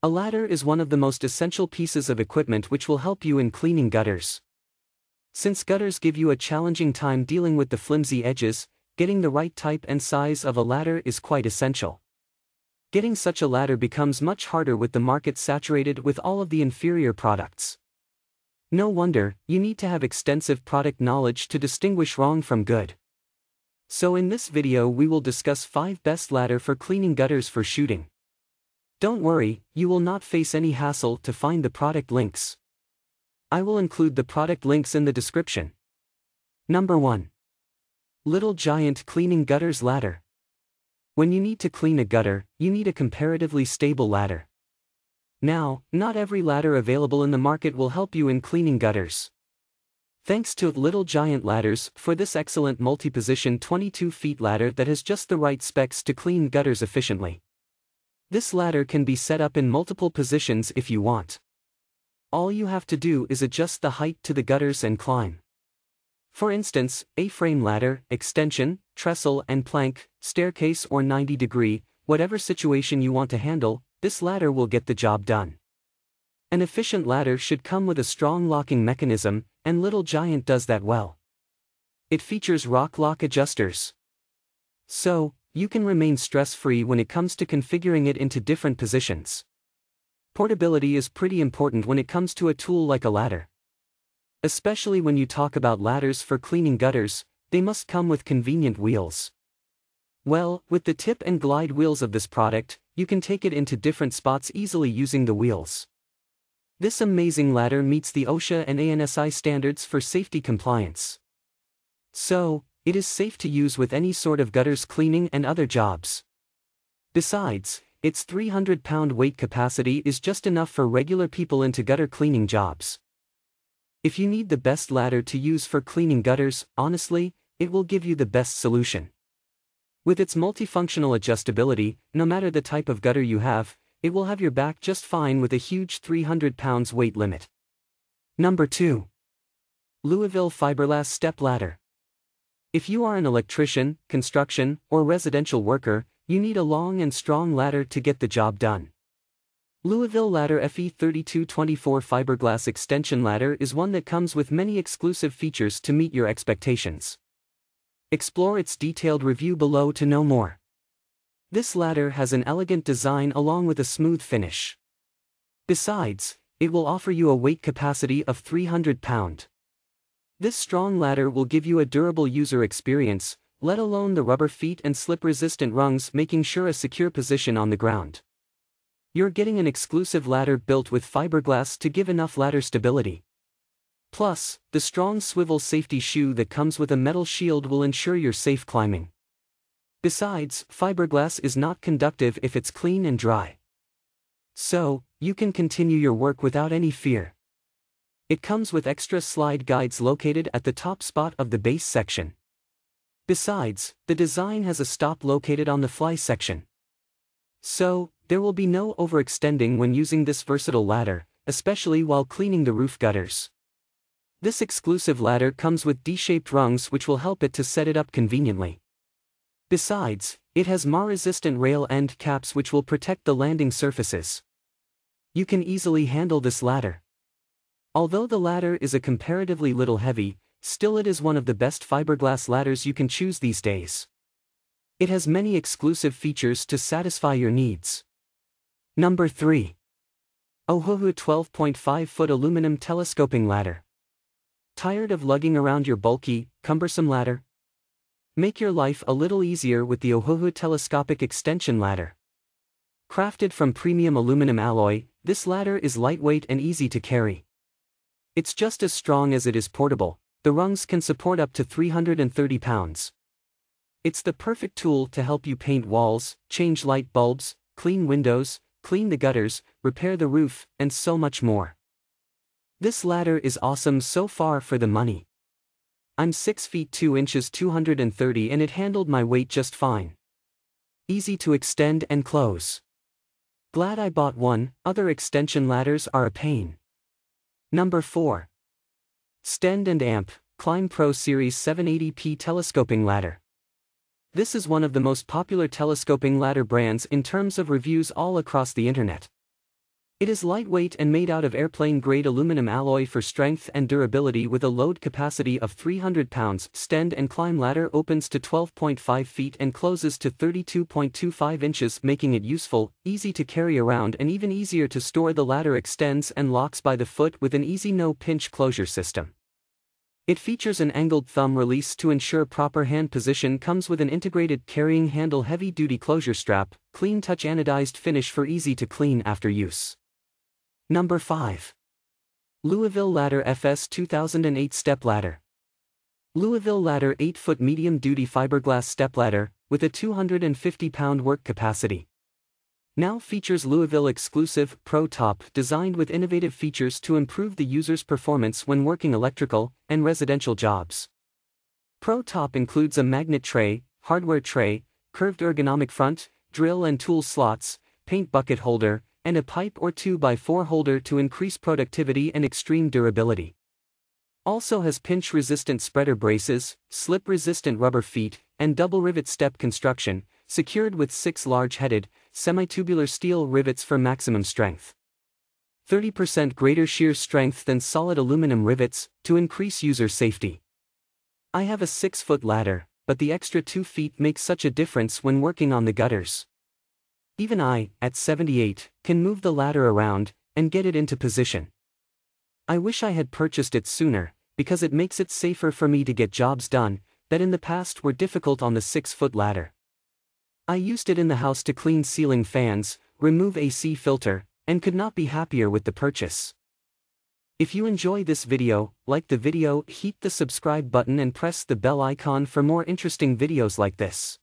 A ladder is one of the most essential pieces of equipment which will help you in cleaning gutters. Since gutters give you a challenging time dealing with the flimsy edges, getting the right type and size of a ladder is quite essential. Getting such a ladder becomes much harder with the market saturated with all of the inferior products. No wonder, you need to have extensive product knowledge to distinguish wrong from good. So in this video we will discuss 5 best ladder for cleaning gutters for shooting. Don't worry, you will not face any hassle to find the product links. I will include the product links in the description. Number 1. Little Giant Cleaning Gutters Ladder. When you need to clean a gutter, you need a comparatively stable ladder. Now, not every ladder available in the market will help you in cleaning gutters. Thanks to Little Giant Ladders for this excellent multi-position 22 feet ladder that has just the right specs to clean gutters efficiently. This ladder can be set up in multiple positions if you want. All you have to do is adjust the height to the gutters and climb. For instance, A-frame ladder, extension, trestle and plank, staircase or 90-degree, whatever situation you want to handle, this ladder will get the job done. An efficient ladder should come with a strong locking mechanism, and Little Giant does that well. It features rock lock adjusters. So, you can remain stress-free when it comes to configuring it into different positions. Portability is pretty important when it comes to a tool like a ladder. Especially when you talk about ladders for cleaning gutters, they must come with convenient wheels. Well, with the tip and glide wheels of this product, you can take it into different spots easily using the wheels. This amazing ladder meets the OHUHU and ANSI standards for safety compliance. So, it is safe to use with any sort of gutters cleaning and other jobs. Besides, its 300-pound weight capacity is just enough for regular people into gutter cleaning jobs. If you need the best ladder to use for cleaning gutters, honestly, it will give you the best solution. With its multifunctional adjustability, no matter the type of gutter you have, it will have your back just fine with a huge 300 pounds weight limit. Number 2. Louisville Fiberlass Step Ladder. If you are an electrician, construction, or residential worker, you need a long and strong ladder to get the job done. Louisville Ladder FE3224 Fiberglass Extension Ladder is one that comes with many exclusive features to meet your expectations. Explore its detailed review below to know more. This ladder has an elegant design along with a smooth finish. Besides, it will offer you a weight capacity of 300 pounds. This strong ladder will give you a durable user experience, let alone the rubber feet and slip-resistant rungs making sure a secure position on the ground. You're getting an exclusive ladder built with fiberglass to give enough ladder stability. Plus, the strong swivel safety shoe that comes with a metal shield will ensure you're safe climbing. Besides, fiberglass is not conductive if it's clean and dry. So, you can continue your work without any fear. It comes with extra slide guides located at the top spot of the base section. Besides, the design has a stop located on the fly section. So, there will be no overextending when using this versatile ladder, especially while cleaning the roof gutters. This exclusive ladder comes with D-shaped rungs which will help it to set it up conveniently. Besides, it has MAR-resistant rail end caps which will protect the landing surfaces. You can easily handle this ladder. Although the ladder is a comparatively little heavy, still it is one of the best fiberglass ladders you can choose these days. It has many exclusive features to satisfy your needs. Number 3. OHUHU 12.5-foot aluminum telescoping ladder. Tired of lugging around your bulky, cumbersome ladder? Make your life a little easier with the OHUHU telescopic extension ladder. Crafted from premium aluminum alloy, this ladder is lightweight and easy to carry. It's just as strong as it is portable. The rungs can support up to 330 pounds. It's the perfect tool to help you paint walls, change light bulbs, clean windows, clean the gutters, repair the roof, and so much more. This ladder is awesome so far for the money. I'm 6 feet 2 inches 230 and it handled my weight just fine. Easy to extend and close. Glad I bought one. Other extension ladders are a pain. Number 4. Xtend and Amp, Climb Pro Series 780p Telescoping Ladder. This is one of the most popular telescoping ladder brands in terms of reviews all across the internet. It is lightweight and made out of airplane-grade aluminum alloy for strength and durability with a load capacity of 300 pounds. Xtend and climb ladder opens to 12.5 feet and closes to 32.25 inches, making it useful, easy to carry around and even easier to store. The ladder extends and locks by the foot with an easy no-pinch closure system. It features an angled thumb release to ensure proper hand position, comes with an integrated carrying handle, heavy-duty closure strap, clean touch anodized finish for easy to clean after use. Number 5. Louisville Ladder FS 2008 Step Ladder. Louisville Ladder 8-foot medium-duty fiberglass stepladder, with a 250-pound work capacity. Now features Louisville exclusive Pro Top, designed with innovative features to improve the user's performance when working electrical and residential jobs. Pro Top includes a magnet tray, hardware tray, curved ergonomic front, drill and tool slots, paint bucket holder, and a pipe or 2x4 holder to increase productivity and extreme durability. Also has pinch-resistant spreader braces, slip-resistant rubber feet, and double rivet step construction, secured with 6 large-headed, semi-tubular steel rivets for maximum strength. 30% greater shear strength than solid aluminum rivets, to increase user safety. I have a 6-foot ladder, but the extra 2 feet makes such a difference when working on the gutters. Even I, at 78, can move the ladder around and get it into position. I wish I had purchased it sooner, because it makes it safer for me to get jobs done that in the past were difficult on the 6-foot ladder. I used it in the house to clean ceiling fans, remove AC filter, and could not be happier with the purchase. If you enjoy this video, like the video, hit the subscribe button and press the bell icon for more interesting videos like this.